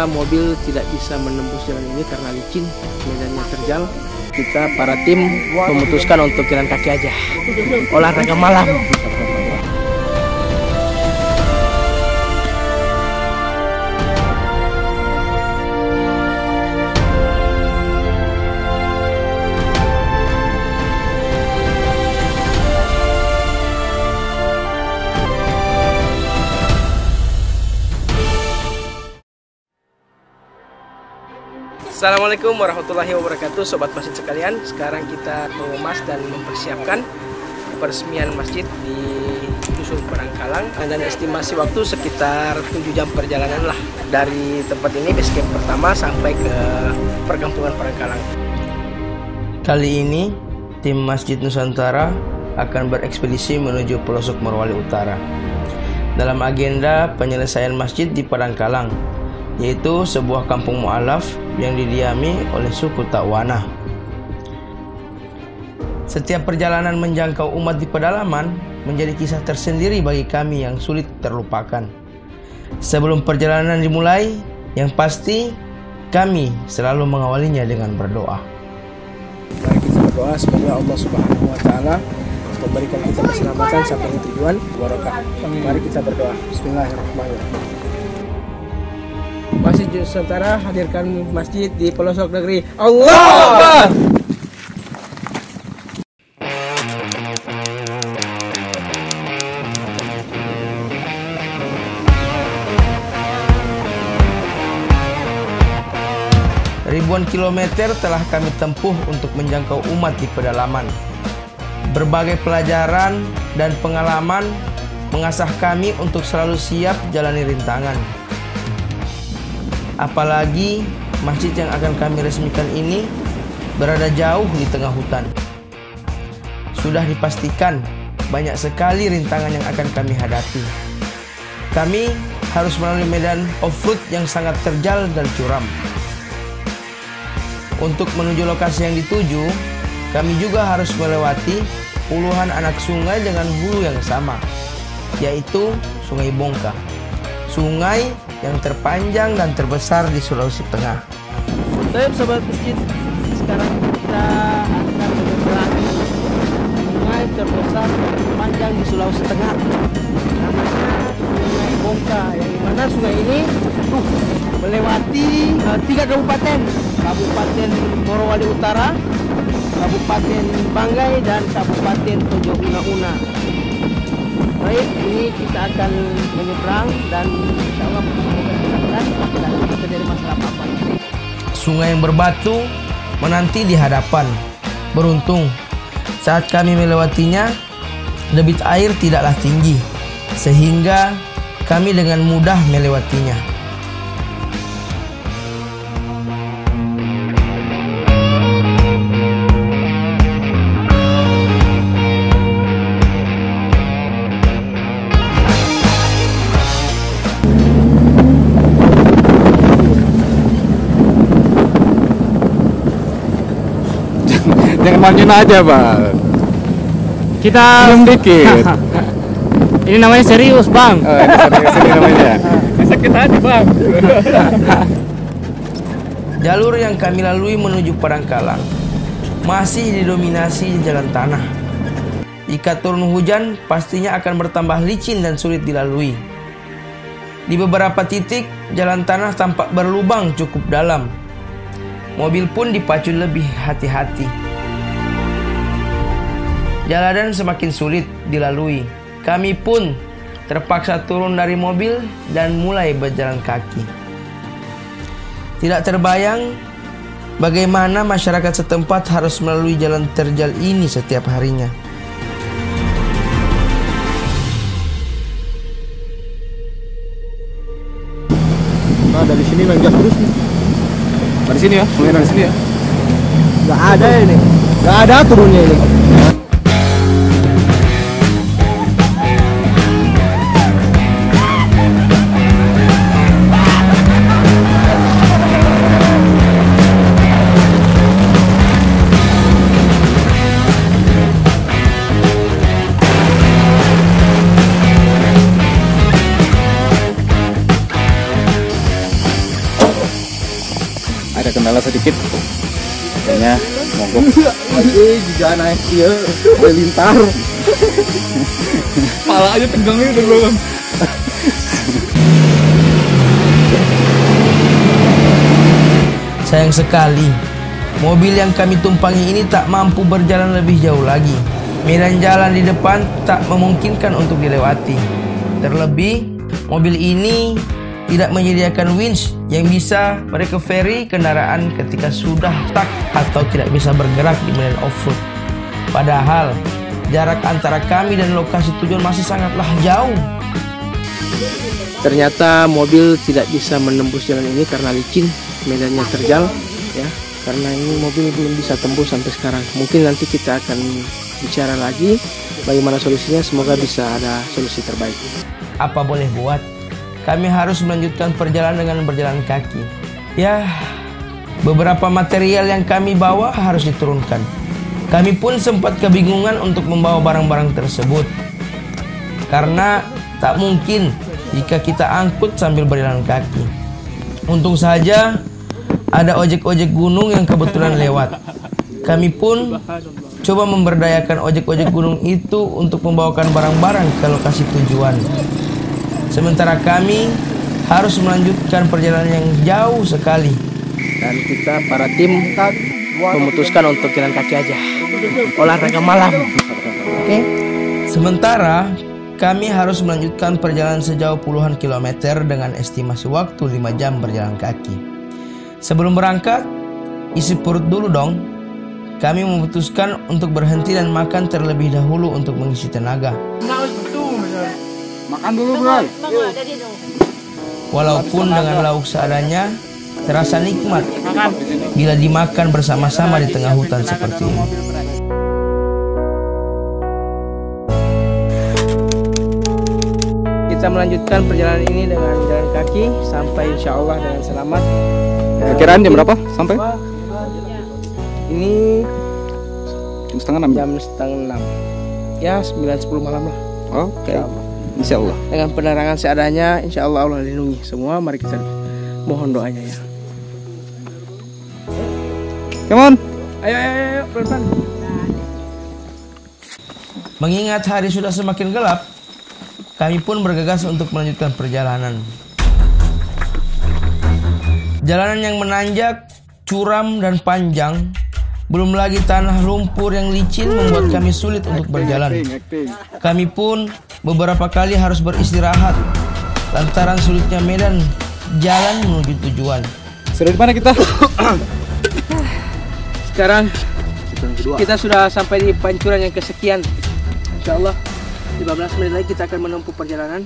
Ternyata mobil tidak bisa menembus jalan ini karena licin, medannya terjal. Kita para tim memutuskan untuk jalan kaki aja, olahraga malam. Assalamualaikum warahmatullahi wabarakatuh, sobat masjid sekalian. Sekarang kita mengemas dan mempersiapkan peresmian masjid di Dusun Parangkalang, dan estimasi waktu sekitar 7 jam perjalanan lah dari tempat ini, base camp pertama, sampai ke perkampungan Parangkalang. Kali ini tim Masjid Nusantara akan berekspedisi menuju pelosok Morowali Utara dalam agenda penyelesaian masjid di Parangkalang, yaitu sebuah kampung mu'alaf yang didiami oleh suku Takwana. Setiap perjalanan menjangkau umat di pedalaman menjadi kisah tersendiri bagi kami yang sulit terlupakan. Sebelum perjalanan dimulai, yang pasti kami selalu mengawalinya dengan berdoa. Mari kita berdoa semoga Allah Subhanahu wa Ta'ala memberikan kita keselamatan sampai ke tujuan barokah. Mari kita berdoa. Bismillahirrahmanirrahim. Masjid Nusantara hadirkan masjid di pelosok negeri. Allah Akbar. Ribuan kilometer telah kami tempuh untuk menjangkau umat di pedalaman. Berbagai pelajaran dan pengalaman mengasah kami untuk selalu siap jalani rintangan. Apalagi masjid yang akan kami resmikan ini berada jauh di tengah hutan. Sudah dipastikan banyak sekali rintangan yang akan kami hadapi. Kami harus melalui medan off-road yang sangat terjal dan curam. Untuk menuju lokasi yang dituju, kami juga harus melewati puluhan anak sungai dengan hulu yang sama, yaitu Sungai Bongka, sungai yang terpanjang dan terbesar di Sulawesi Tengah. Baik sobat masjid, sekarang kita akan menyeberangi sungai terbesar dan terpanjang di Sulawesi Tengah, namanya Sungai Bongka, yang dimana sungai ini melewati 3 kabupaten, Kabupaten Morowali Utara, Kabupaten Banggai, dan Kabupaten Tojo Una-Una. Baik, ini kita akan menyeberang dan insya Allah tidak terjadi masalah apa-apa. Sungai yang berbatu menanti di hadapan. Beruntung saat kami melewatinya, debit air tidaklah tinggi sehingga kami dengan mudah melewatinya. Jangan manyun aja bang. Kita senyum dikit. Ini namanya serius bang. Oh, ini serius namanya. Sakit hati bang. Jalur yang kami lalui menuju Parangkalang masih didominasi jalan tanah. Jika turun hujan, pastinya akan bertambah licin dan sulit dilalui. Di beberapa titik, jalan tanah tampak berlubang cukup dalam. Mobil pun dipacu lebih hati-hati. Jalanan semakin sulit dilalui. Kami pun terpaksa turun dari mobil dan mulai berjalan kaki. Tidak terbayang bagaimana masyarakat setempat harus melalui jalan terjal ini setiap harinya. Nah, dari sini nanjak terus nih. Dari sini ya, mulai dari sini ya. Gak ada ini, gak ada turunnya ini. ada kendala sedikit. Kayaknya mogok. Lagi juga naik dia melintar. Pala aja tegang ini udah belum. Sayang sekali, mobil yang kami tumpangi ini tak mampu berjalan lebih jauh lagi. Medan jalan di depan tak memungkinkan untuk dilewati. Terlebih, mobil ini tidak menyediakan winch yang bisa merecovery kendaraan ketika sudah stuck atau tidak bisa bergerak di medan off-road. Padahal, jarak antara kami dan lokasi tujuan masih sangatlah jauh. Ternyata mobil tidak bisa menembus jalan ini karena licin, medannya terjal, ya. Karena ini mobil belum bisa tembus sampai sekarang. Mungkin nanti kita akan bicara lagi bagaimana solusinya. Semoga bisa ada solusi terbaik. Apa boleh buat? Kami harus melanjutkan perjalanan dengan berjalan kaki. Ya, beberapa material yang kami bawa harus diturunkan. Kami pun sempat kebingungan untuk membawa barang-barang tersebut. Karena tak mungkin jika kita angkut sambil berjalan kaki. Untung saja ada ojek-ojek gunung yang kebetulan lewat. Kami pun coba memberdayakan ojek-ojek gunung itu untuk membawakan barang-barang ke lokasi tujuan. Sementara kami harus melanjutkan perjalanan yang jauh sekali. Dan kita para tim memutuskan untuk jalan kaki aja. Olahraga malam. Oke. Sementara kami harus melanjutkan perjalanan sejauh puluhan kilometer dengan estimasi waktu 5 jam berjalan kaki. Sebelum berangkat, isi perut dulu dong. Kami memutuskan untuk berhenti dan makan terlebih dahulu untuk mengisi tenaga. Makan dulu, bro. Walaupun dengan lauk seadanya, terasa nikmat bila dimakan bersama-sama di tengah hutan seperti ini. Kita melanjutkan perjalanan ini dengan jalan kaki sampai insya Allah dengan selamat. Perkiraan jam berapa sampai? Ini Jam setengah 6. jam setengah 6. Ya 9-10 malam lah. Oke. Insya Allah. Dengan penerangan seadanya, insya Allah Allah lindungi semua. Mari kita mohon doanya ya. Come on. Ayo, pelan-pelan. Mengingat hari sudah semakin gelap, kami pun bergegas untuk melanjutkan perjalanan. Jalanan yang menanjak, curam dan panjang, belum lagi tanah lumpur yang licin membuat kami sulit untuk berjalan. Kami pun beberapa kali harus beristirahat lantaran sulitnya medan jalan menuju tujuan. Sudah di mana kita? Sekarang kita sudah sampai di pancuran yang kesekian. Insya Allah 15 menit lagi kita akan menempuh perjalanan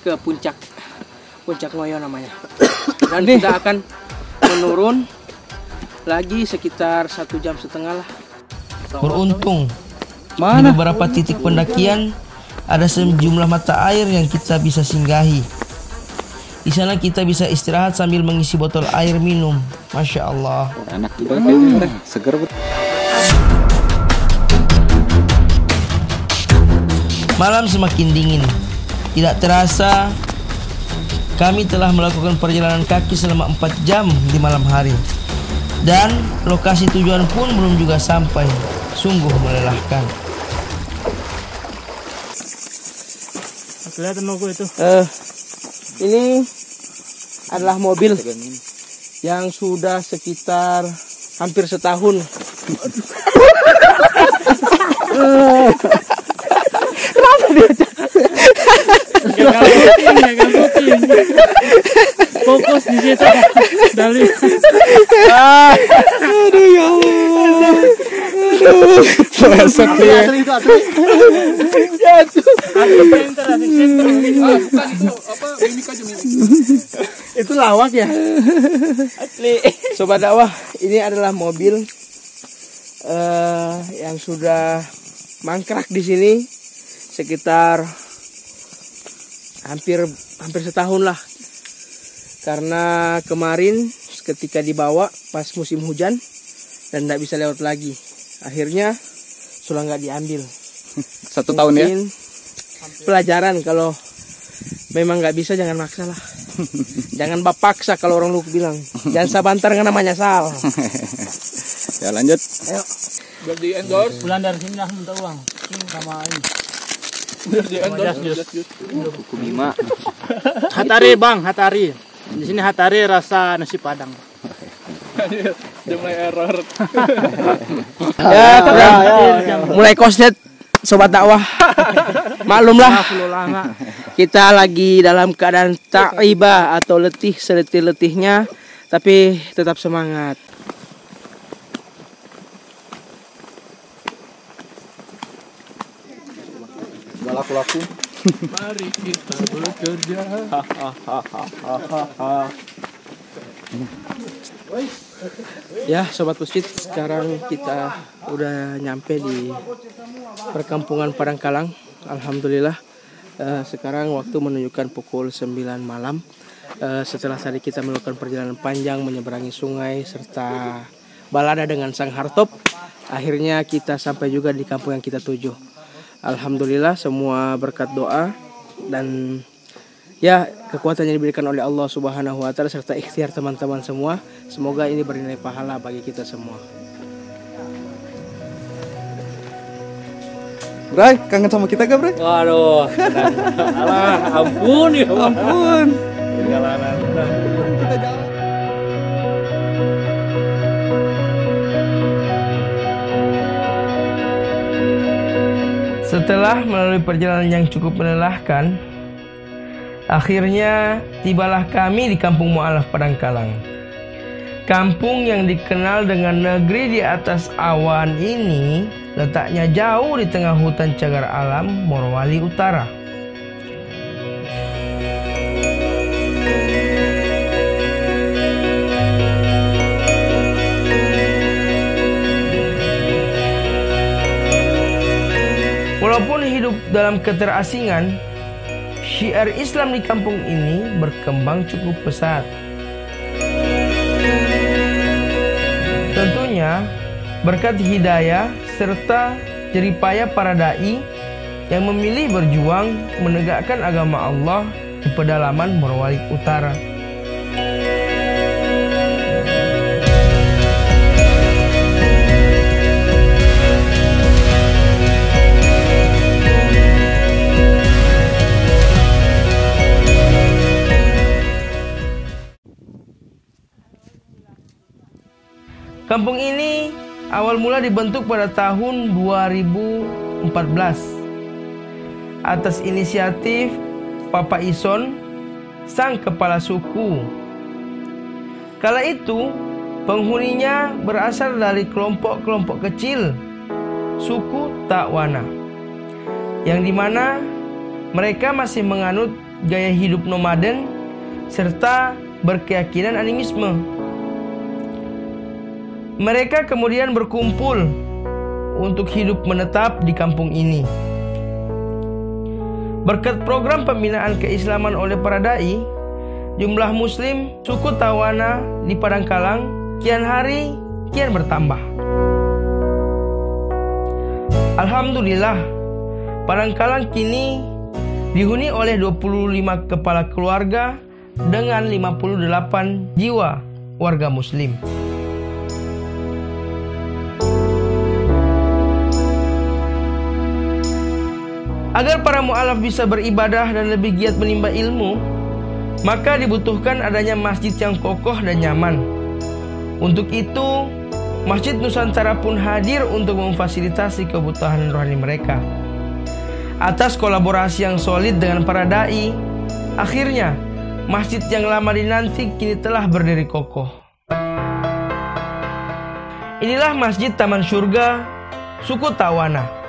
ke puncak Ngoyo namanya. Dan kita akan menurun lagi sekitar 1,5 jam lah. Beruntung di beberapa titik pendakian ada sejumlah mata air yang kita bisa singgahi. Di sana kita bisa istirahat sambil mengisi botol air minum. Masya Allah. Enak juga kayaknya. Seger betul. Malam semakin dingin. Tidak terasa kami telah melakukan perjalanan kaki selama 4 jam di malam hari. Dan lokasi tujuan pun belum juga sampai. Sungguh melelahkan. Kelihatan logo itu. Ini adalah mobil yang sudah sekitar hampir setahun. Kenapa dia? Gak fokus di situ. Dari. Aduh ya Allah. Besok dia. Itu lawak ya. Sobat dakwah, ini adalah mobil yang sudah mangkrak di sini sekitar hampir setahun lah. Karena kemarin ketika dibawa pas musim hujan dan tidak bisa lewat lagi, akhirnya sudah nggak diambil. 1 tahun ya. Pelajaran kalau memang nggak bisa jangan maksa lah. Jangan bapaksa kalau orang Luku bilang. Jangan sabantar dengan namanya sal. Ya lanjut. Ayo. Biar di endorse. Bulan dari sini lah minta uang. Sama ini. Biar di endorse. Buku Bima. Hatari bang, hatari. Di sini hatari rasa nasi padang. Dia mulai error. Mulai koslet sobat dakwah. Maklumlah. Kita lagi dalam keadaan ta'ibah atau letih seletih-letihnya, tapi tetap semangat. Gak laku-laku. Mari kita bekerja. Ya sobat Puslit, sekarang kita udah nyampe di perkampungan Padangkalang. Alhamdulillah. Sekarang waktu menunjukkan pukul 9 malam. Setelah tadi kita melakukan perjalanan panjang menyeberangi sungai serta balada dengan sang hartop, akhirnya kita sampai juga di kampung yang kita tuju. Alhamdulillah, semua berkat doa dan ya kekuatan yang diberikan oleh Allah Subhanahu wa taala serta ikhtiar teman-teman semua. Semoga ini bernilai pahala bagi kita semua. Bray, kangen sama kita gak, Bray? Waduh, alah, ampun ya, Ampun. perjalanan. Kita jalan. Setelah melalui perjalanan yang cukup melelahkan, akhirnya tibalah kami di Kampung Mu'alaf Padangkalang. Kampung yang dikenal dengan negeri di atas awan ini letaknya jauh di tengah hutan cagar alam Morowali Utara. Walaupun hidup dalam keterasingan, syiar Islam di kampung ini berkembang cukup pesat. Tentunya berkat hidayah serta jeripaya para dai yang memilih berjuang menegakkan agama Allah di pedalaman Morowali Utara. Kampung ini awal mula dibentuk pada tahun 2014 atas inisiatif Papa Ison, sang kepala suku. Kala itu penghuninya berasal dari kelompok-kelompok kecil suku Takwana, yang dimana mereka masih menganut gaya hidup nomaden serta berkeyakinan animisme. Mereka kemudian berkumpul untuk hidup menetap di kampung ini. Berkat program pembinaan keislaman oleh para dai, jumlah muslim suku Takwana di Padangkalang kian hari kian bertambah. Alhamdulillah, Padangkalang kini dihuni oleh 25 kepala keluarga dengan 58 jiwa warga muslim. Agar para mu'alaf bisa beribadah dan lebih giat menimba ilmu, maka dibutuhkan adanya masjid yang kokoh dan nyaman. Untuk itu, Masjid Nusantara pun hadir untuk memfasilitasi kebutuhan rohani mereka. Atas kolaborasi yang solid dengan para dai, akhirnya masjid yang lama dinanti kini telah berdiri kokoh. Inilah Masjid Taman Surga suku Takwana.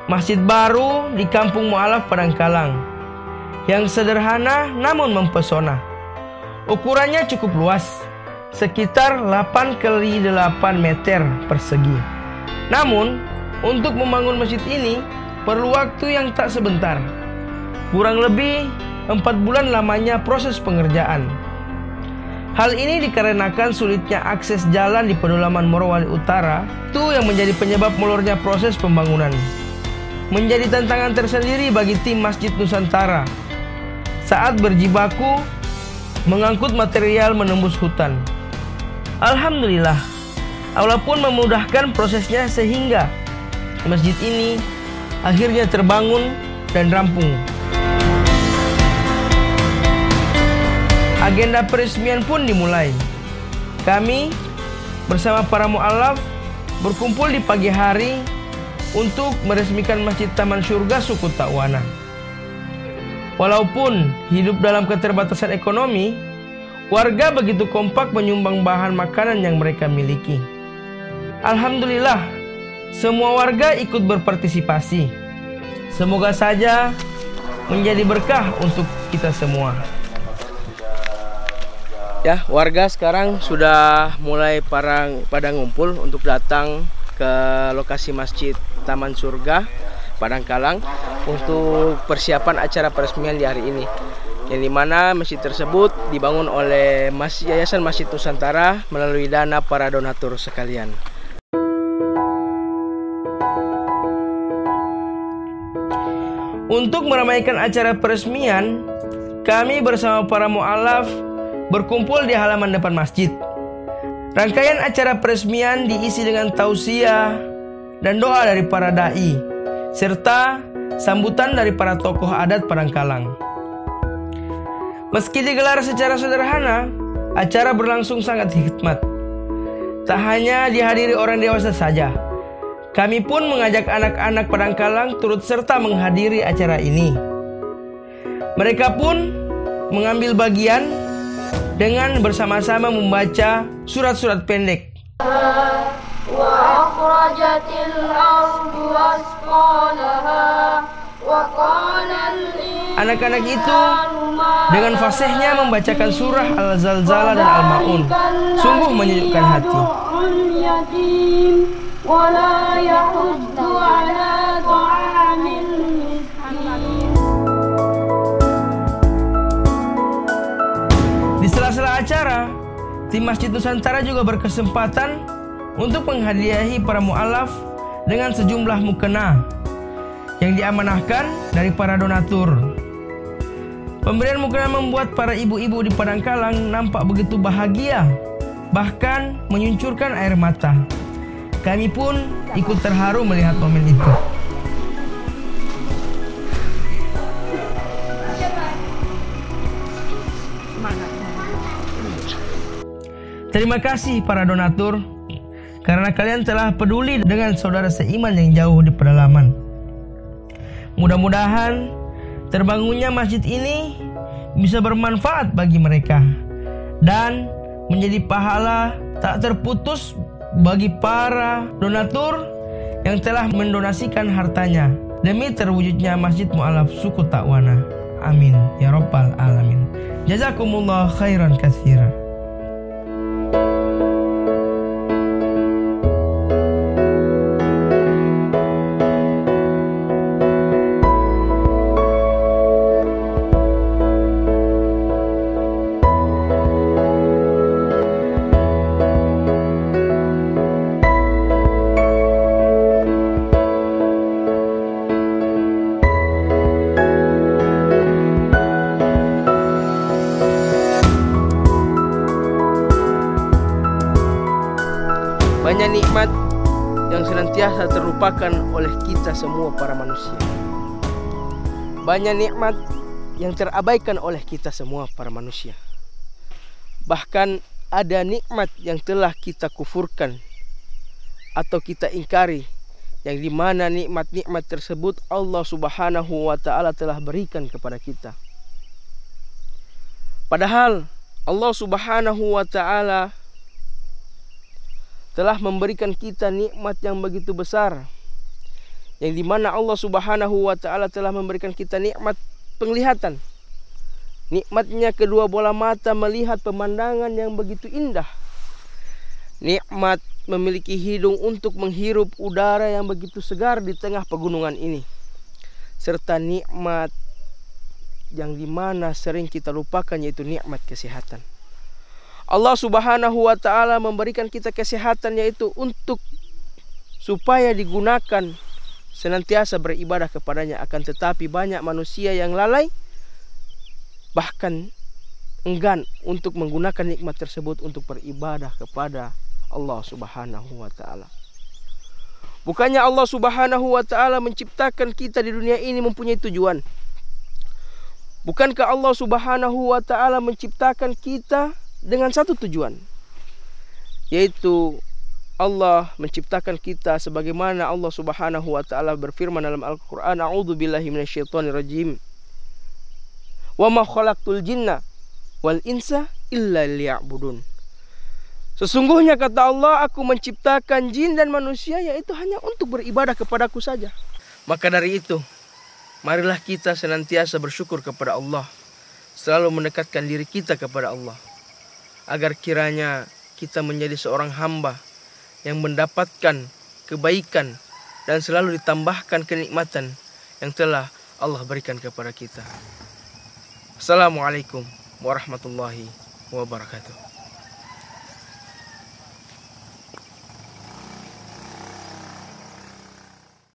Masjid baru di Kampung Mu'alaf Padangkalang yang sederhana namun mempesona. Ukurannya cukup luas, sekitar 8x8 meter persegi. Namun, untuk membangun masjid ini perlu waktu yang tak sebentar. Kurang lebih 4 bulan lamanya proses pengerjaan. Hal ini dikarenakan sulitnya akses jalan di pedalaman Morowali Utara, itu yang menjadi penyebab molornya proses pembangunan. Menjadi tantangan tersendiri bagi tim Masjid Nusantara saat berjibaku mengangkut material menembus hutan. Alhamdulillah, Allah pun memudahkan prosesnya sehingga masjid ini akhirnya terbangun dan rampung. Agenda peresmian pun dimulai. Kami bersama para mu'alaf berkumpul di pagi hari untuk meresmikan Masjid Taman Surga Suku Takwana. Walaupun hidup dalam keterbatasan ekonomi, warga begitu kompak menyumbang bahan makanan yang mereka miliki. Alhamdulillah, semua warga ikut berpartisipasi. Semoga saja menjadi berkah untuk kita semua. Ya, warga sekarang sudah mulai pada ngumpul untuk datang ke lokasi Masjid Taman Surga Padangkalang untuk persiapan acara peresmian di hari ini, yang dimana masjid tersebut dibangun oleh Yayasan Masjid Nusantara melalui dana para donatur sekalian. Untuk meramaikan acara peresmian, kami bersama para mu'alaf berkumpul di halaman depan masjid. Rangkaian acara peresmian diisi dengan tausiah dan doa dari para dai, serta sambutan dari para tokoh adat Padangkalang. Meski digelar secara sederhana, acara berlangsung sangat hikmat. Tak hanya dihadiri orang dewasa saja, kami pun mengajak anak-anak Padangkalang turut serta menghadiri acara ini. Mereka pun mengambil bagian dengan bersama-sama membaca surat-surat pendek. Anak-anak itu dengan fasihnya membacakan surah Al-Zalzalah dan Al-Ma'un. Sungguh menyejukkan hati. Di sela-sela acara, tim Masjid Nusantara juga berkesempatan untuk menghadiahi para mu'alaf dengan sejumlah mukena yang diamanahkan dari para donatur. Pemberian mukena membuat para ibu-ibu di Padangkalang nampak begitu bahagia, bahkan menyuncurkan air mata. Kami pun ikut terharu melihat momen itu. Terima kasih para donatur, karena kalian telah peduli dengan saudara seiman yang jauh di pedalaman. Mudah-mudahan terbangunnya masjid ini bisa bermanfaat bagi mereka dan menjadi pahala tak terputus bagi para donatur yang telah mendonasikan hartanya demi terwujudnya Masjid Mu'alaf Suku Takwana. Amin ya rabbal alamin. Jazakumullah khairan katsira. Banyak nikmat yang senantiasa terlupakan oleh kita semua para manusia. Banyak nikmat yang terabaikan oleh kita semua para manusia. Bahkan ada nikmat yang telah kita kufurkan atau kita ingkari, yang dimana nikmat-nikmat tersebut Allah Subhanahu wa ta'ala telah berikan kepada kita. Padahal Allah Subhanahu wa ta'ala telah memberikan kita nikmat yang begitu besar, yang dimana Allah Subhanahu wa ta'ala telah memberikan kita nikmat penglihatan. Nikmatnya kedua bola mata melihat pemandangan yang begitu indah. Nikmat memiliki hidung untuk menghirup udara yang begitu segar di tengah pegunungan ini. Serta nikmat yang dimana sering kita lupakan, yaitu nikmat kesehatan. Allah Subhanahu wa ta'ala memberikan kita kesehatan, yaitu untuk supaya digunakan senantiasa beribadah kepadanya. Akan tetapi banyak manusia yang lalai, bahkan enggan untuk menggunakan nikmat tersebut untuk beribadah kepada Allah Subhanahu wa taala. Bukannya Allah Subhanahu wa taala menciptakan kita di dunia ini mempunyai tujuan. Bukankah Allah Subhanahu wa taala menciptakan kita dengan satu tujuan? Yaitu Allah menciptakan kita sebagaimana Allah Subhanahu wa taala berfirman dalam Al-Qur'an, A'udzubillahi minasyaitonirrajim. Wa ma khalaqtul jinna wal insa illa liya'budun. Sesungguhnya kata Allah, aku menciptakan jin dan manusia yaitu hanya untuk beribadah kepadaku saja. Maka dari itu, marilah kita senantiasa bersyukur kepada Allah, selalu mendekatkan diri kita kepada Allah, agar kiranya kita menjadi seorang hamba yang mendapatkan kebaikan dan selalu ditambahkan kenikmatan yang telah Allah berikan kepada kita. Assalamualaikum warahmatullahi wabarakatuh.